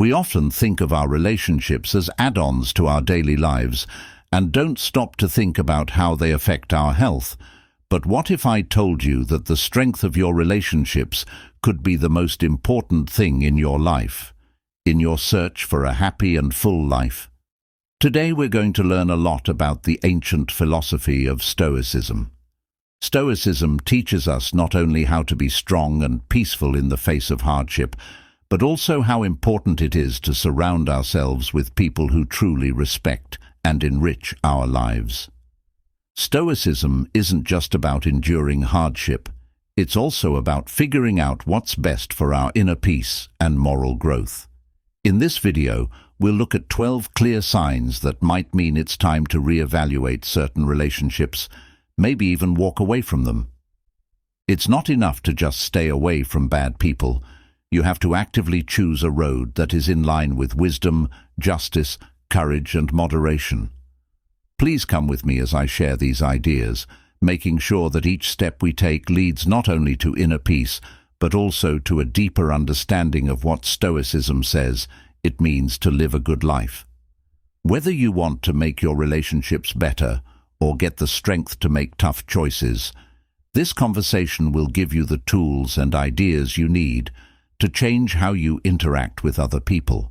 We often think of our relationships as add-ons to our daily lives and don't stop to think about how they affect our health. But what if I told you that the strength of your relationships could be the most important thing in your life, in your search for a happy and full life? Today we're going to learn a lot about the ancient philosophy of Stoicism. Stoicism teaches us not only how to be strong and peaceful in the face of hardship, but also how important it is to surround ourselves with people who truly respect and enrich our lives. Stoicism isn't just about enduring hardship, it's also about figuring out what's best for our inner peace and moral growth. In this video, we'll look at 12 clear signs that might mean it's time to reevaluate certain relationships, maybe even walk away from them. It's not enough to just stay away from bad people. You have to actively choose a road that is in line with wisdom, justice, courage, and moderation. Please come with me as I share these ideas, making sure that each step we take leads not only to inner peace, but also to a deeper understanding of what Stoicism says it means to live a good life. Whether you want to make your relationships better or get the strength to make tough choices, this conversation will give you the tools and ideas you need to change how you interact with other people.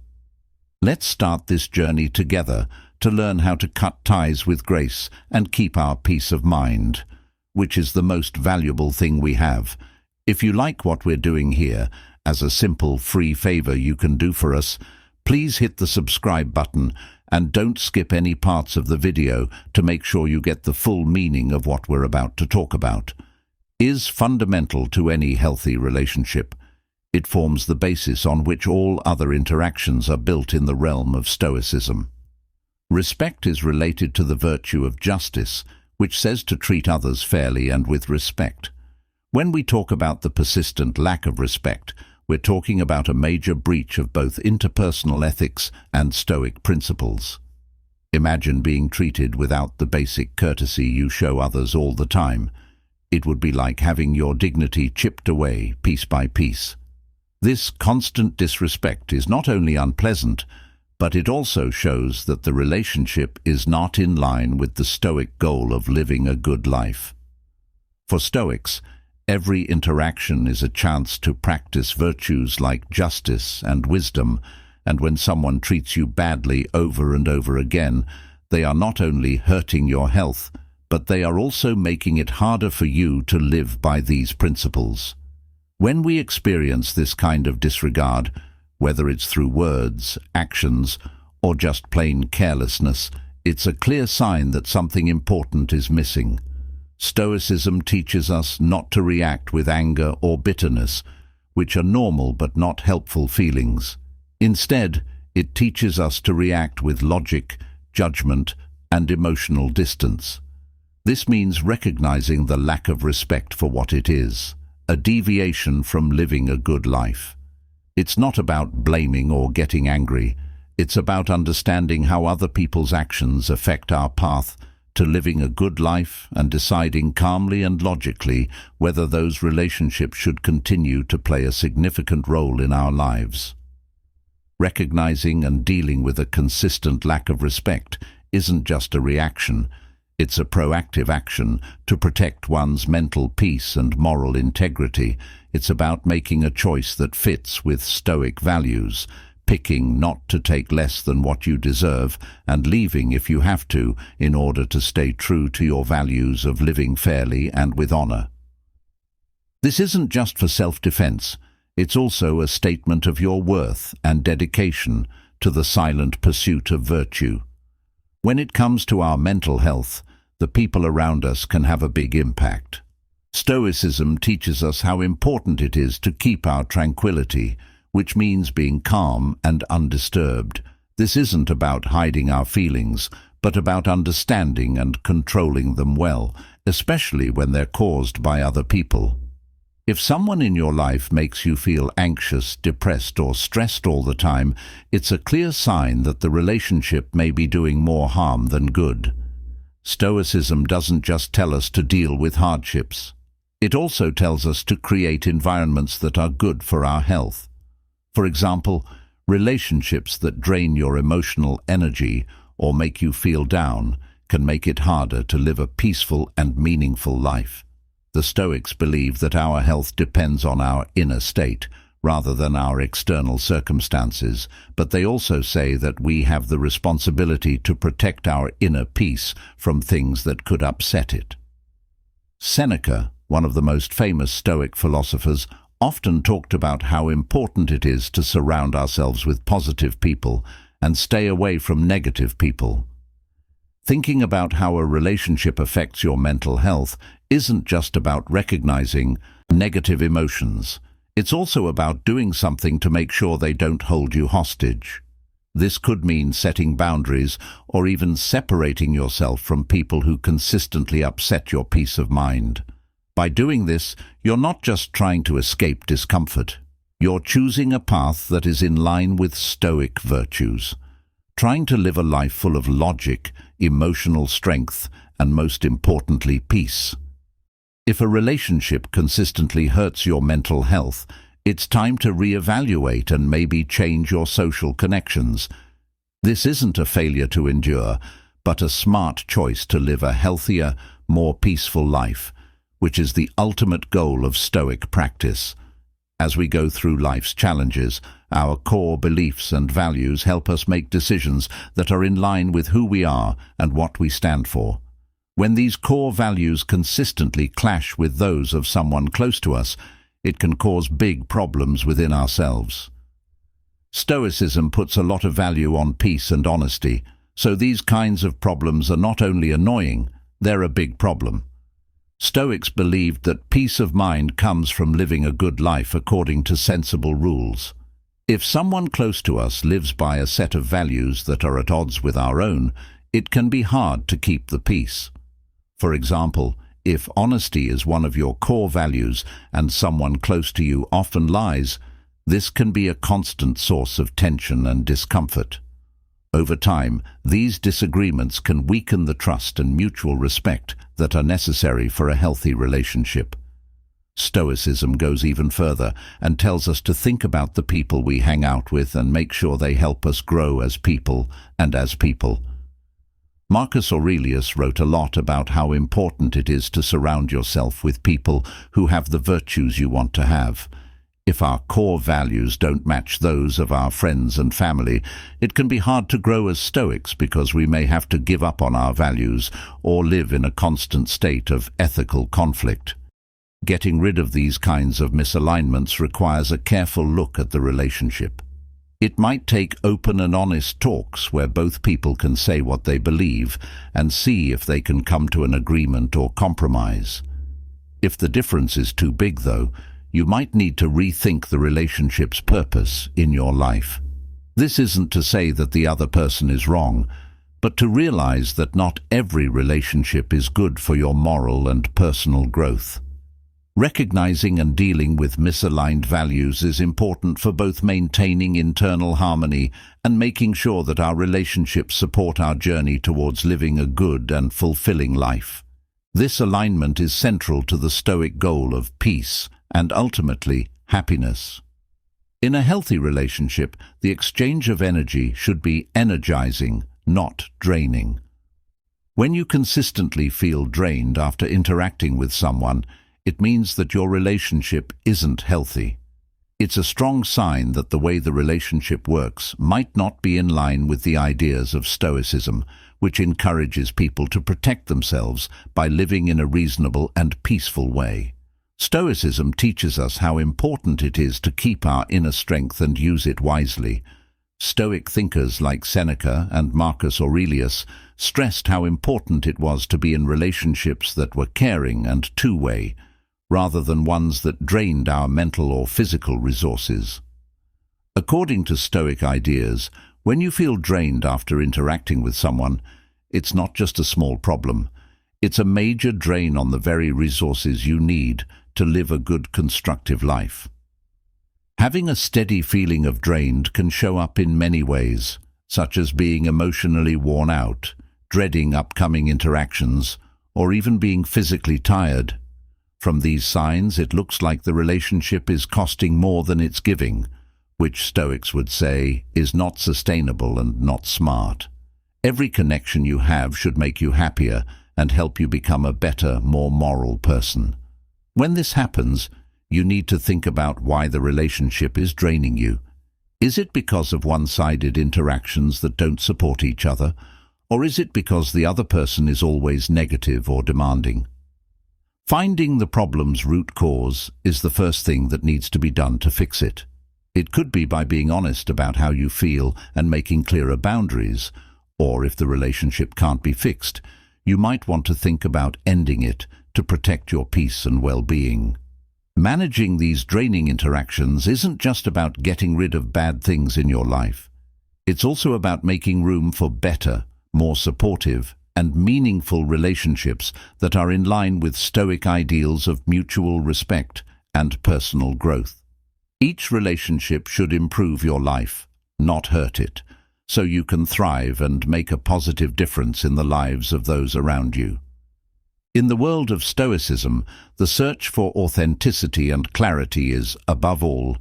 Let's start this journey together to learn how to cut ties with grace and keep our peace of mind, which is the most valuable thing we have. If you like what we're doing here, as a simple free favor you can do for us, please hit the subscribe button and don't skip any parts of the video to make sure you get the full meaning of what we're about to talk about. Is fundamental to any healthy relationship. It forms the basis on which all other interactions are built in the realm of Stoicism. Respect is related to the virtue of justice, which says to treat others fairly and with respect. When we talk about the persistent lack of respect, we're talking about a major breach of both interpersonal ethics and Stoic principles. Imagine being treated without the basic courtesy you show others all the time. It would be like having your dignity chipped away piece by piece. This constant disrespect is not only unpleasant, but it also shows that the relationship is not in line with the Stoic goal of living a good life. For Stoics, every interaction is a chance to practice virtues like justice and wisdom, and when someone treats you badly over and over again, they are not only hurting your health, but they are also making it harder for you to live by these principles. When we experience this kind of disregard, whether it's through words, actions, or just plain carelessness, it's a clear sign that something important is missing. Stoicism teaches us not to react with anger or bitterness, which are normal but not helpful feelings. Instead, it teaches us to react with logic, judgment, and emotional distance. This means recognizing the lack of respect for what it is, a deviation from living a good life. It's not about blaming or getting angry. It's about understanding how other people's actions affect our path to living a good life and deciding calmly and logically whether those relationships should continue to play a significant role in our lives. Recognizing and dealing with a consistent lack of respect isn't just a reaction. It's a proactive action to protect one's mental peace and moral integrity. It's about making a choice that fits with Stoic values, picking not to take less than what you deserve and leaving if you have to in order to stay true to your values of living fairly and with honor. This isn't just for self-defense. It's also a statement of your worth and dedication to the silent pursuit of virtue. When it comes to our mental health, the people around us can have a big impact. Stoicism teaches us how important it is to keep our tranquility, which means being calm and undisturbed. This isn't about hiding our feelings, but about understanding and controlling them well, especially when they're caused by other people. If someone in your life makes you feel anxious, depressed, or stressed all the time, it's a clear sign that the relationship may be doing more harm than good. Stoicism doesn't just tell us to deal with hardships. It also tells us to create environments that are good for our health. For example, Relationships that drain your emotional energy or make you feel down can make it harder to live a peaceful and meaningful life. The Stoics believe that our health depends on our inner state rather than our external circumstances, but they also say that we have the responsibility to protect our inner peace from things that could upset it. Seneca, one of the most famous Stoic philosophers, often talked about how important it is to surround ourselves with positive people and stay away from negative people. Thinking about how a relationship affects your mental health isn't just about recognizing negative emotions. It's also about doing something to make sure they don't hold you hostage. This could mean setting boundaries or even separating yourself from people who consistently upset your peace of mind. By doing this, you're not just trying to escape discomfort. You're choosing a path that is in line with Stoic virtues, trying to live a life full of logic, emotional strength, and most importantly, peace. If a relationship consistently hurts your mental health, it's time to reevaluate and maybe change your social connections. This isn't a failure to endure, but a smart choice to live a healthier, more peaceful life, which is the ultimate goal of Stoic practice. As we go through life's challenges, our core beliefs and values help us make decisions that are in line with who we are and what we stand for. When these core values consistently clash with those of someone close to us, it can cause big problems within ourselves. Stoicism puts a lot of value on peace and honesty, so these kinds of problems are not only annoying, they're a big problem. Stoics believed that peace of mind comes from living a good life according to sensible rules. If someone close to us lives by a set of values that are at odds with our own, it can be hard to keep the peace. For example, if honesty is one of your core values and someone close to you often lies, this can be a constant source of tension and discomfort. Over time, these disagreements can weaken the trust and mutual respect that are necessary for a healthy relationship. Stoicism goes even further and tells us to think about the people we hang out with and make sure they help us grow as people and as people. Marcus Aurelius wrote a lot about how important it is to surround yourself with people who have the virtues you want to have. If our core values don't match those of our friends and family, it can be hard to grow as Stoics because we may have to give up on our values or live in a constant state of ethical conflict. Getting rid of these kinds of misalignments requires a careful look at the relationship. It might take open and honest talks where both people can say what they believe and see if they can come to an agreement or compromise. If the difference is too big, though, you might need to rethink the relationship's purpose in your life. This isn't to say that the other person is wrong, but to realize that not every relationship is good for your moral and personal growth. Recognizing and dealing with misaligned values is important for both maintaining internal harmony and making sure that our relationships support our journey towards living a good and fulfilling life. This alignment is central to the Stoic goal of peace and ultimately happiness. In a healthy relationship, the exchange of energy should be energizing, not draining. When you consistently feel drained after interacting with someone, it means that your relationship isn't healthy. It's a strong sign that the way the relationship works might not be in line with the ideas of Stoicism, which encourages people to protect themselves by living in a reasonable and peaceful way. Stoicism teaches us how important it is to keep our inner strength and use it wisely. Stoic thinkers like Seneca and Marcus Aurelius stressed how important it was to be in relationships that were caring and two-way, rather than ones that drained our mental or physical resources. According to Stoic ideas, when you feel drained after interacting with someone, it's not just a small problem. It's a major drain on the very resources you need to live a good, constructive life. Having a steady feeling of drained can show up in many ways, such as being emotionally worn out, dreading upcoming interactions, or even being physically tired. From these signs, it looks like the relationship is costing more than it's giving. which Stoics would say is not sustainable and not smart. Every connection you have should make you happier and help you become a better, more moral person. When this happens, you need to think about why the relationship is draining you. Is it because of one-sided interactions that don't support each other? Or is it because the other person is always negative or demanding? Finding the problem's root cause is the first thing that needs to be done to fix it. It could be by being honest about how you feel and making clearer boundaries, or if the relationship can't be fixed, you might want to think about ending it to protect your peace and well-being. Managing these draining interactions isn't just about getting rid of bad things in your life. It's also about making room for better, more supportive, and meaningful relationships that are in line with Stoic ideals of mutual respect and personal growth. Each relationship should improve your life, not hurt it, so you can thrive and make a positive difference in the lives of those around you. In the world of Stoicism, the search for authenticity and clarity is, above all,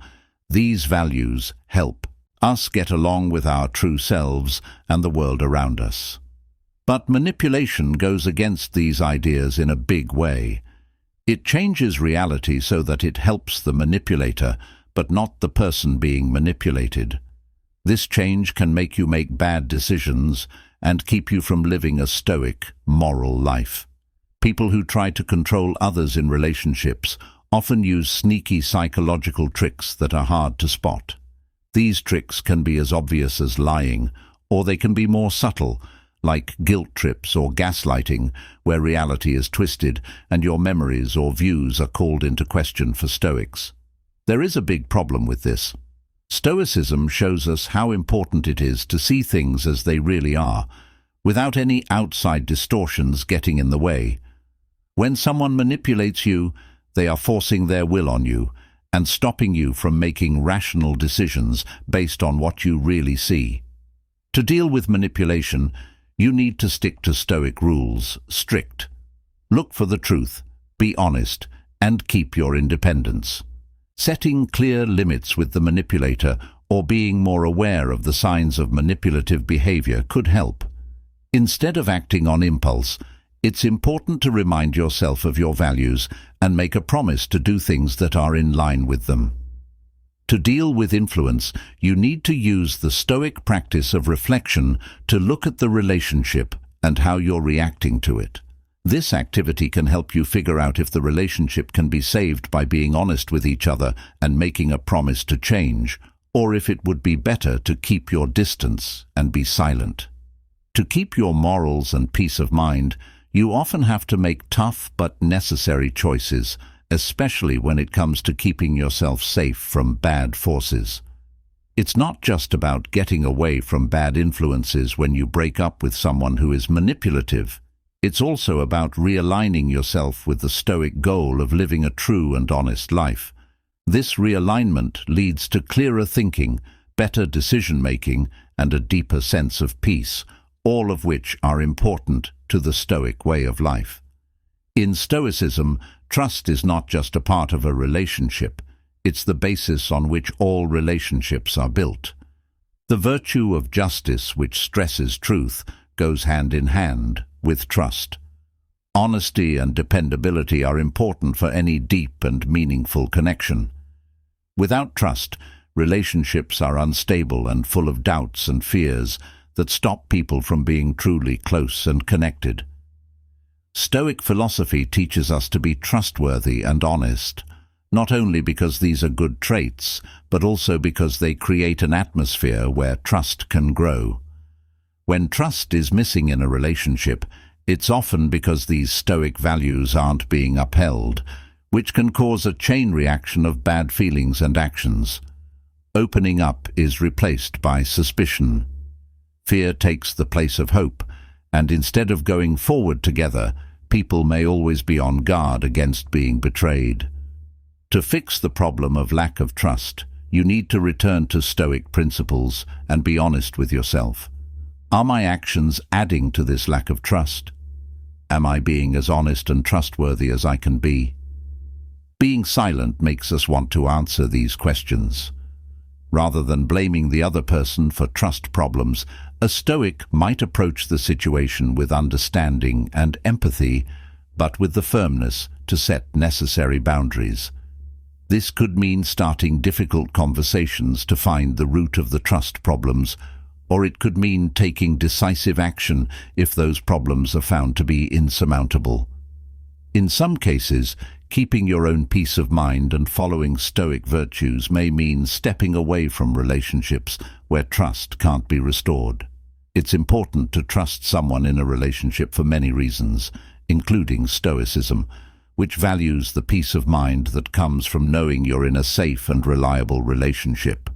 these values help us get along with our true selves and the world around us. But manipulation goes against these ideas in a big way. It changes reality so that it helps the manipulator, but not the person being manipulated. This change can make you make bad decisions and keep you from living a stoic, moral life. People who try to control others in relationships often use sneaky psychological tricks that are hard to spot. These tricks can be as obvious as lying, or they can be more subtle, like guilt trips or gaslighting, where reality is twisted and your memories or views are called into question for Stoics. There is a big problem with this. Stoicism shows us how important it is to see things as they really are, without any outside distortions getting in the way. When someone manipulates you, they are forcing their will on you and stopping you from making rational decisions based on what you really see. To deal with manipulation, you need to stick to Stoic rules, strict. Look for the truth, be honest, and keep your independence. Setting clear limits with the manipulator or being more aware of the signs of manipulative behavior could help. Instead of acting on impulse, it's important to remind yourself of your values and make a promise to do things that are in line with them. To deal with influence, you need to use the Stoic practice of reflection to look at the relationship and how you're reacting to it. This activity can help you figure out if the relationship can be saved by being honest with each other and making a promise to change, or if it would be better to keep your distance and be silent. To keep your morals and peace of mind, you often have to make tough but necessary choices, especially when it comes to keeping yourself safe from bad forces. It's not just about getting away from bad influences when you break up with someone who is manipulative. It's also about realigning yourself with the Stoic goal of living a true and honest life. This realignment leads to clearer thinking, better decision-making, and a deeper sense of peace, all of which are important to the Stoic way of life. In Stoicism, trust is not just a part of a relationship, it's the basis on which all relationships are built. The virtue of justice, which stresses truth, goes hand in hand with trust. Honesty and dependability are important for any deep and meaningful connection. Without trust, relationships are unstable and full of doubts and fears that stop people from being truly close and connected. Stoic philosophy teaches us to be trustworthy and honest, not only because these are good traits, but also because they create an atmosphere where trust can grow. When trust is missing in a relationship, it's often because these Stoic values aren't being upheld, which can cause a chain reaction of bad feelings and actions. Opening up is replaced by suspicion. Fear takes the place of hope, and instead of going forward together, people may always be on guard against being betrayed. To fix the problem of lack of trust, you need to return to Stoic principles and be honest with yourself. Are my actions adding to this lack of trust? Am I being as honest and trustworthy as I can be? Being silent makes us want to answer these questions. Rather than blaming the other person for trust problems, a Stoic might approach the situation with understanding and empathy, but with the firmness to set necessary boundaries. This could mean starting difficult conversations to find the root of the trust problems, or it could mean taking decisive action if those problems are found to be insurmountable. In some cases, keeping your own peace of mind and following Stoic virtues may mean stepping away from relationships where trust can't be restored. It's important to trust someone in a relationship for many reasons, including Stoicism, which values the peace of mind that comes from knowing you're in a safe and reliable relationship.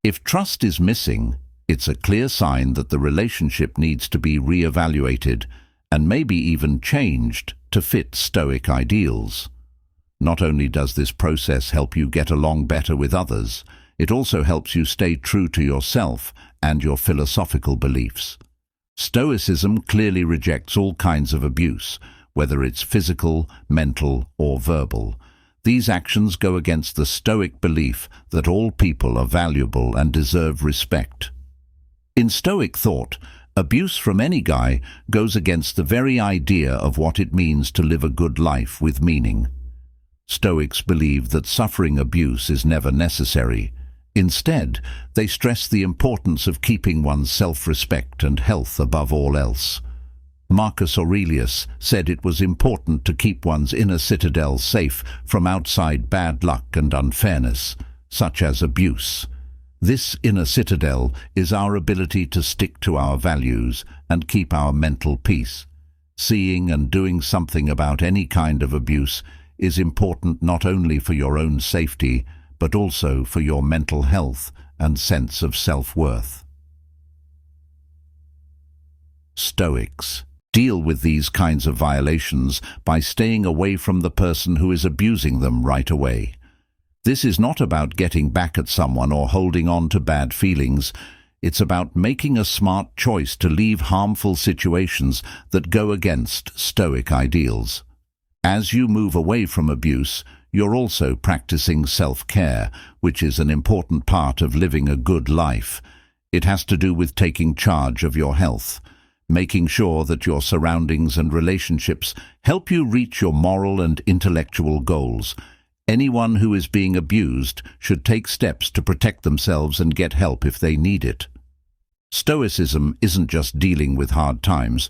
If trust is missing, it's a clear sign that the relationship needs to be re-evaluated and maybe even changed to fit Stoic ideals. Not only does this process help you get along better with others, it also helps you stay true to yourself and your philosophical beliefs. Stoicism clearly rejects all kinds of abuse, whether it's physical, mental, or verbal. These actions go against the Stoic belief that all people are valuable and deserve respect. In Stoic thought, abuse from any guy goes against the very idea of what it means to live a good life with meaning. Stoics believe that suffering abuse is never necessary. Instead, they stress the importance of keeping one's self-respect and health above all else. Marcus Aurelius said it was important to keep one's inner citadel safe from outside bad luck and unfairness, such as abuse. This inner citadel is our ability to stick to our values and keep our mental peace. Seeing and doing something about any kind of abuse is important not only for your own safety, but also for your mental health and sense of self-worth. Stoics deal with these kinds of violations by staying away from the person who is abusing them right away. This is not about getting back at someone or holding on to bad feelings. It's about making a smart choice to leave harmful situations that go against Stoic ideals. As you move away from abuse, you're also practicing self-care, which is an important part of living a good life. It has to do with taking charge of your health, making sure that your surroundings and relationships help you reach your moral and intellectual goals. Anyone who is being abused should take steps to protect themselves and get help if they need it. Stoicism isn't just dealing with hard times,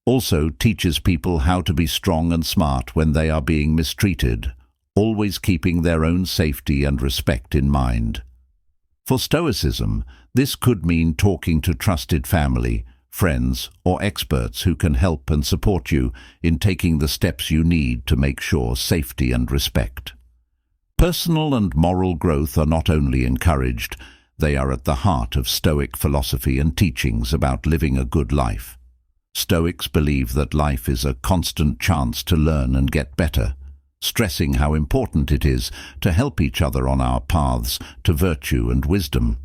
also teaches people how to be strong and smart when they are being mistreated, always keeping their own safety and respect in mind. For Stoicism, this could mean talking to trusted family, friends, or experts who can help and support you in taking the steps you need to make sure safety and respect. Personal and moral growth are not only encouraged, they are at the heart of Stoic philosophy and teachings about living a good life. Stoics believe that life is a constant chance to learn and get better, stressing how important it is to help each other on our paths to virtue and wisdom.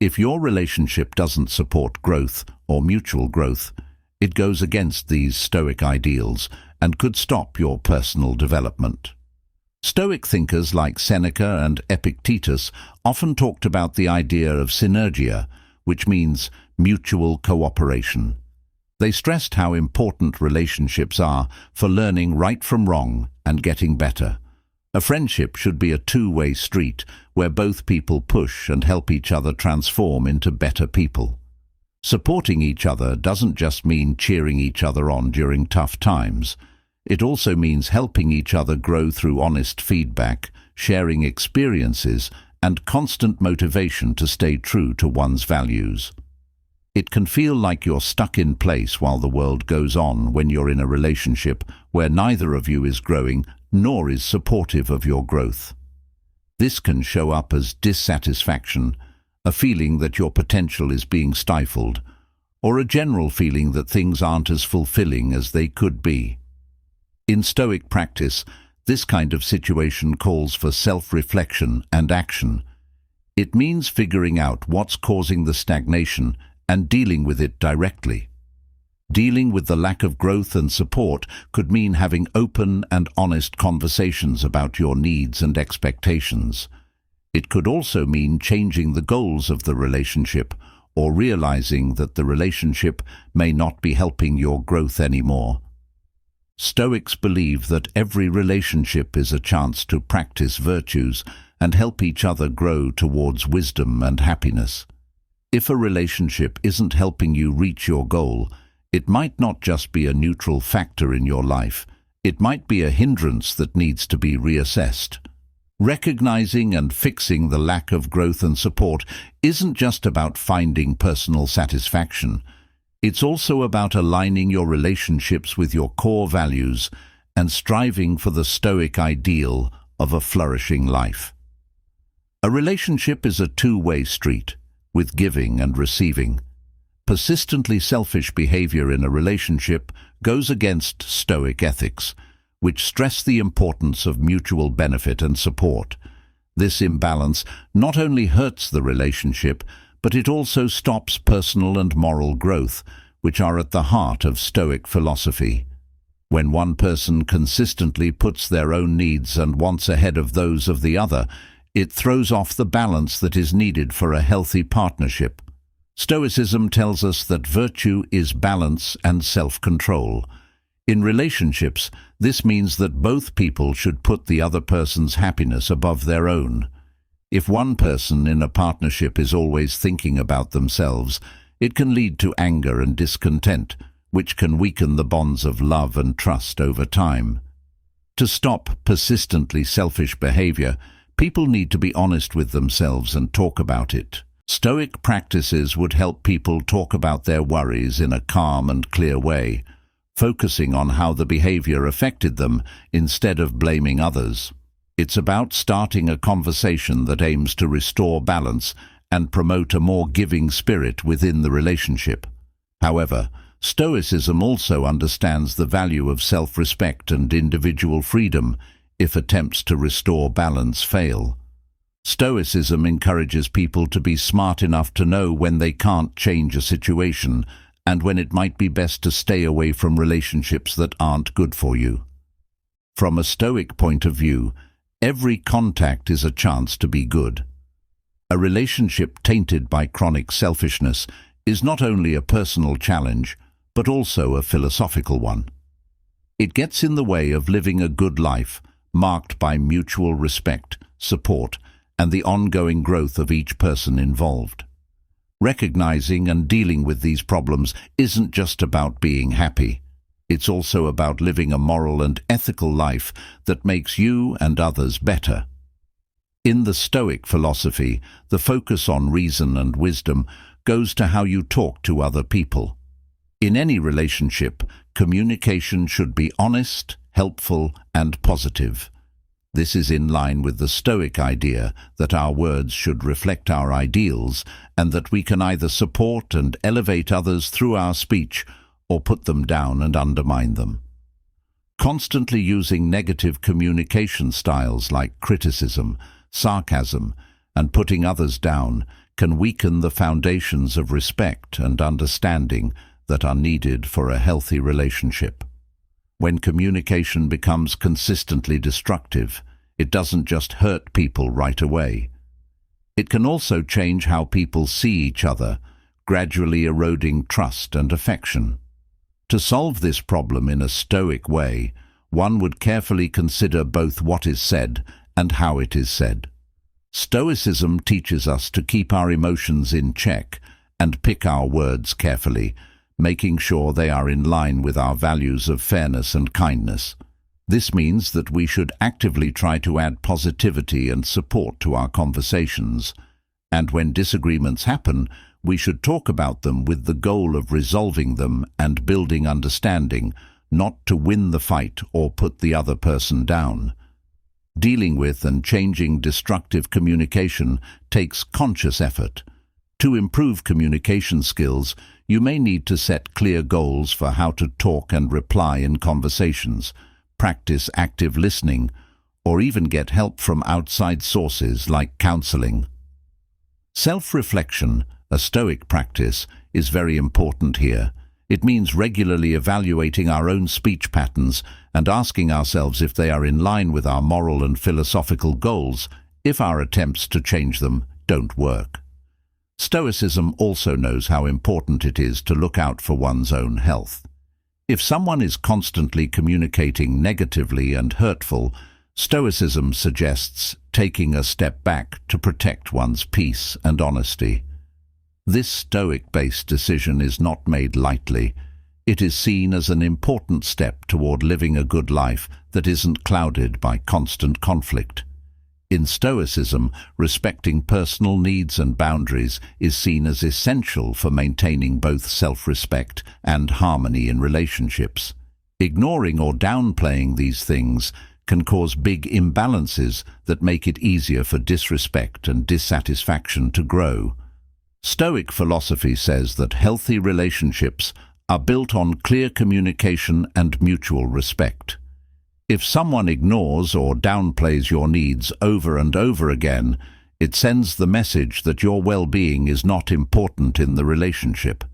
If your relationship doesn't support growth or mutual growth, it goes against these Stoic ideals and could stop your personal development. Stoic thinkers like Seneca and Epictetus often talked about the idea of synergia, which means mutual cooperation. They stressed how important relationships are for learning right from wrong and getting better. A friendship should be a two-way street where both people push and help each other transform into better people. Supporting each other doesn't just mean cheering each other on during tough times. It also means helping each other grow through honest feedback, sharing experiences, and constant motivation to stay true to one's values. It can feel like you're stuck in place while the world goes on when you're in a relationship where neither of you is growing nor is supportive of your growth. This can show up as dissatisfaction, a feeling that your potential is being stifled, or a general feeling that things aren't as fulfilling as they could be. In Stoic practice, this kind of situation calls for self-reflection and action. It means figuring out what's causing the stagnation and dealing with it directly. Dealing with the lack of growth and support could mean having open and honest conversations about your needs and expectations. It could also mean changing the goals of the relationship or realizing that the relationship may not be helping your growth anymore. Stoics believe that every relationship is a chance to practice virtues and help each other grow towards wisdom and happiness. If a relationship isn't helping you reach your goal, it might not just be a neutral factor in your life. It might be a hindrance that needs to be reassessed. Recognizing and fixing the lack of growth and support isn't just about finding personal satisfaction. It's also about aligning your relationships with your core values and striving for the Stoic ideal of a flourishing life. A relationship is a two-way street, with giving and receiving. Persistently selfish behavior in a relationship goes against Stoic ethics, which stress the importance of mutual benefit and support. This imbalance not only hurts the relationship, but it also stops personal and moral growth, which are at the heart of Stoic philosophy. When one person consistently puts their own needs and wants ahead of those of the other, it throws off the balance that is needed for a healthy partnership. Stoicism tells us that virtue is balance and self-control. In relationships, this means that both people should put the other person's happiness above their own. If one person in a partnership is always thinking about themselves, it can lead to anger and discontent, which can weaken the bonds of love and trust over time. To stop persistently selfish behavior, people need to be honest with themselves and talk about it. Stoic practices would help people talk about their worries in a calm and clear way, focusing on how the behavior affected them instead of blaming others. It's about starting a conversation that aims to restore balance and promote a more giving spirit within the relationship. However, Stoicism also understands the value of self-respect and individual freedom if attempts to restore balance fail. Stoicism encourages people to be smart enough to know when they can't change a situation and when it might be best to stay away from relationships that aren't good for you. From a Stoic point of view, every contact is a chance to be good. A relationship tainted by chronic selfishness is not only a personal challenge, but also a philosophical one. It gets in the way of living a good life, marked by mutual respect, support, and the ongoing growth of each person involved. Recognizing and dealing with these problems isn't just about being happy. It's also about living a moral and ethical life that makes you and others better. In the Stoic philosophy, the focus on reason and wisdom goes to how you talk to other people. In any relationship, communication should be honest, helpful, and positive. This is in line with the Stoic idea that our words should reflect our ideals and that we can either support and elevate others through our speech or put them down and undermine them. Constantly using negative communication styles like criticism, sarcasm, and putting others down can weaken the foundations of respect and understanding that are needed for a healthy relationship. When communication becomes consistently destructive, it doesn't just hurt people right away. It can also change how people see each other, gradually eroding trust and affection. To solve this problem in a Stoic way, one would carefully consider both what is said and how it is said. Stoicism teaches us to keep our emotions in check and pick our words carefully, making sure they are in line with our values of fairness and kindness. This means that we should actively try to add positivity and support to our conversations, and when disagreements happen, we should talk about them with the goal of resolving them and building understanding, not to win the fight or put the other person down. Dealing with and changing destructive communication takes conscious effort. To improve communication skills, you may need to set clear goals for how to talk and reply in conversations, practice active listening, or even get help from outside sources like counseling. Self-reflection, a Stoic practice, is very important here. It means regularly evaluating our own speech patterns and asking ourselves if they are in line with our moral and philosophical goals. if our attempts to change them don't work. Stoicism also knows how important it is to look out for one's own health. If someone is constantly communicating negatively and hurtful, Stoicism suggests taking a step back to protect one's peace and honesty. This Stoic-based decision is not made lightly. It is seen as an important step toward living a good life that isn't clouded by constant conflict. In Stoicism, respecting personal needs and boundaries is seen as essential for maintaining both self-respect and harmony in relationships. Ignoring or downplaying these things can cause big imbalances that make it easier for disrespect and dissatisfaction to grow. Stoic philosophy says that healthy relationships are built on clear communication and mutual respect. If someone ignores or downplays your needs over and over again, it sends the message that your well-being is not important in the relationship.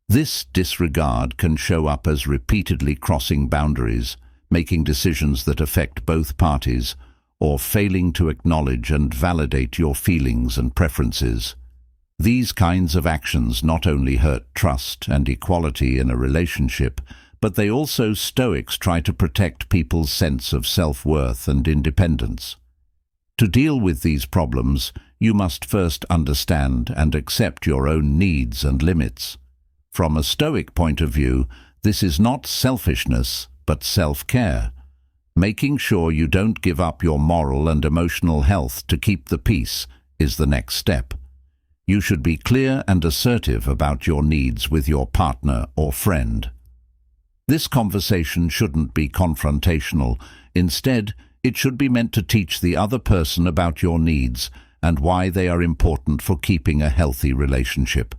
This disregard can show up as repeatedly crossing boundaries, making decisions that affect both parties, or failing to acknowledge and validate your feelings and preferences. These kinds of actions not only hurt trust and equality in a relationship, but they also Stoics try to protect people's sense of self-worth and independence. To deal with these problems, you must first understand and accept your own needs and limits. From a Stoic point of view, this is not selfishness, but self-care. Making sure you don't give up your moral and emotional health to keep the peace is the next step. You should be clear and assertive about your needs with your partner or friend. This conversation shouldn't be confrontational. Instead, it should be meant to teach the other person about your needs and why they are important for keeping a healthy relationship.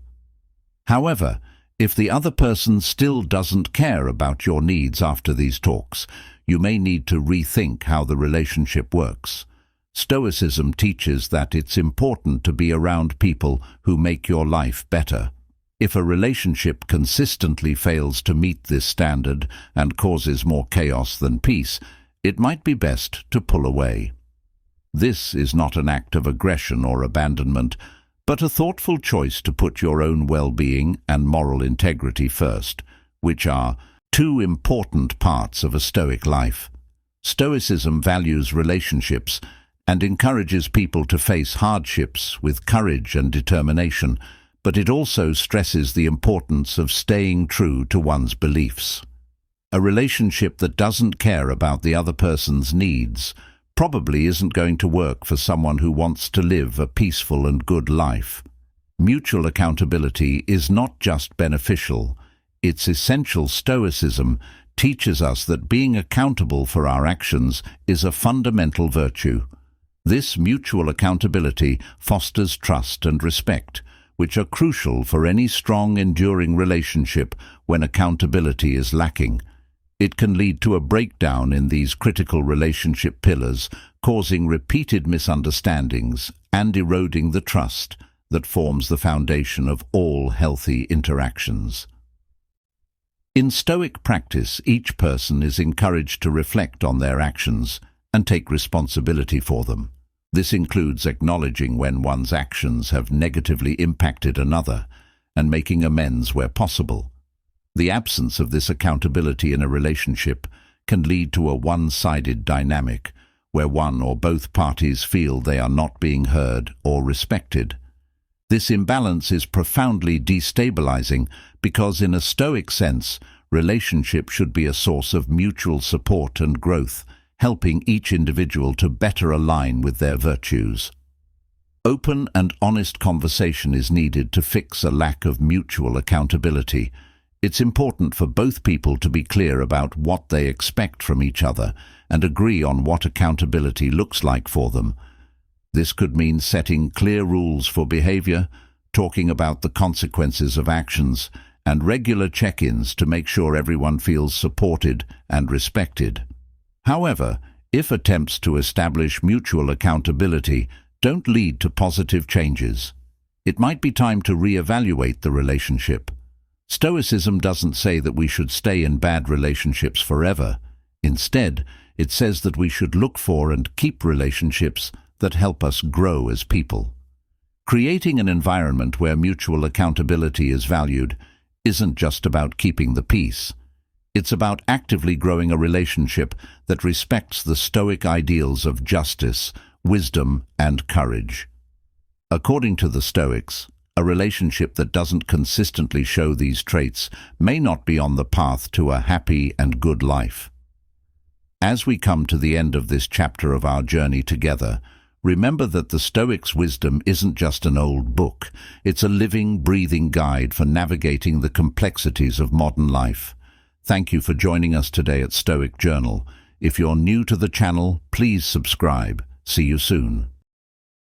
However, if the other person still doesn't care about your needs after these talks, you may need to rethink how the relationship works. Stoicism teaches that it's important to be around people who make your life better. If a relationship consistently fails to meet this standard and causes more chaos than peace, it might be best to pull away. This is not an act of aggression or abandonment, but a thoughtful choice to put your own well-being and moral integrity first, which are two important parts of a Stoic life. Stoicism values relationships and encourages people to face hardships with courage and determination, but it also stresses the importance of staying true to one's beliefs. A relationship that doesn't care about the other person's needs probably isn't going to work for someone who wants to live a peaceful and good life. Mutual accountability is not just beneficial, it's essential. Stoicism teaches us that being accountable for our actions is a fundamental virtue. This mutual accountability fosters trust and respect, which are crucial for any strong, enduring relationship. When accountability is lacking, it can lead to a breakdown in these critical relationship pillars, causing repeated misunderstandings and eroding the trust that forms the foundation of all healthy interactions. In Stoic practice, each person is encouraged to reflect on their actions and take responsibility for them. This includes acknowledging when one's actions have negatively impacted another and making amends where possible. The absence of this accountability in a relationship can lead to a one-sided dynamic where one or both parties feel they are not being heard or respected. This imbalance is profoundly destabilizing because, in a Stoic sense, relationship should be a source of mutual support and growth, helping each individual to better align with their virtues. Open and honest conversation is needed to fix a lack of mutual accountability. It's important for both people to be clear about what they expect from each other and agree on what accountability looks like for them. This could mean setting clear rules for behavior, talking about the consequences of actions, and regular check-ins to make sure everyone feels supported and respected. However, if attempts to establish mutual accountability don't lead to positive changes, it might be time to reevaluate the relationship. Stoicism doesn't say that we should stay in bad relationships forever. Instead, it says that we should look for and keep relationships that help us grow as people. Creating an environment where mutual accountability is valued isn't just about keeping the peace. It's about actively growing a relationship that respects the Stoic ideals of justice, wisdom, and courage. According to the Stoics, a relationship that doesn't consistently show these traits may not be on the path to a happy and good life. As we come to the end of this chapter of our journey together, remember that the Stoics' wisdom isn't just an old book. It's a living, breathing guide for navigating the complexities of modern life. Thank you for joining us today at Stoic Journal. If you're new to the channel, please subscribe. See you soon.